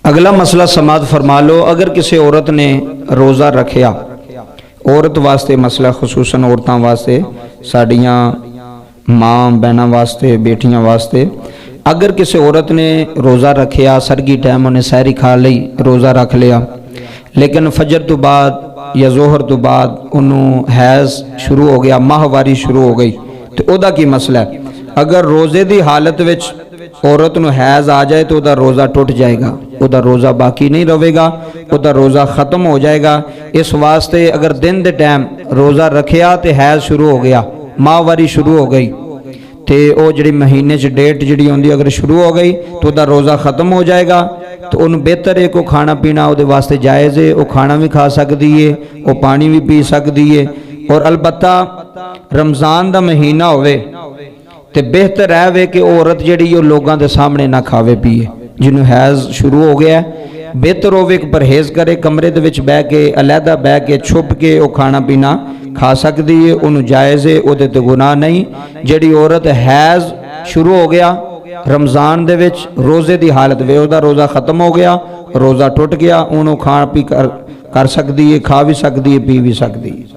अगला मसला समात फरमा लो। अगर किसी औरत ने रोज़ा रखिया, औरत वास्ते मसला खसूसन औरतों वास्ते, साड़ियाँ माँ बहनों वास्ते, बेटियां वास्ते, अगर किसी औरत ने रोज़ा रखिया, सरगी टाइम उन्हें सैरी खा ली, रोज़ा रख लिया, लेकिन फजर तो बाद या जोहर तो बाद उन्होंने हैज़ शुरू हो गया, माहवारी शुरू हो गई, तो ओदा की मसला है। अगर रोज़े की हालत विच औरत नूं हैज़ आ जाए तो उदा रोज़ा टुट जाएगा, उदा रोज़ा बाकी नहीं रहेगा, उदा रोज़ा ख़त्म हो जाएगा। इस वास्ते अगर दिन के टाइम रोज़ा रखिया तो हैज़ शुरू हो गया, माहवारी शुरू हो गई, तो वह जी महीने च डेट जी आती अगर शुरू हो गई तो वह रोज़ा ख़त्म हो जाएगा। तो उन्हें बेहतर है को खाना पीना वो वास्ते जायज़ है, वह खाना भी खा सकती है, वह पानी भी पी सकती है। और अलबत्ता रमज़ान का महीना होवे तो बेहतर है वे कि औरत जी लोगों के सामने ना खावे पीए, जिन्होंने हैज़ शुरू हो गया बेहतर होवे कि परहेज़ करे, कमरे दे विच बह के अलहदा बह के छुप के वो खाना पीना खा सकती है, उन्होंने जायज़ है, वो तो गुनाह नहीं। जी औरत हैज़ शुरू हो गया रमज़ान दे विच रोज़े की हालत वे उसका रोज़ा ख़त्म हो गया, रोज़ा टुट गया, उन्होंने खा पी कर सकती है, खा भी सकती है, पी भी सकती है।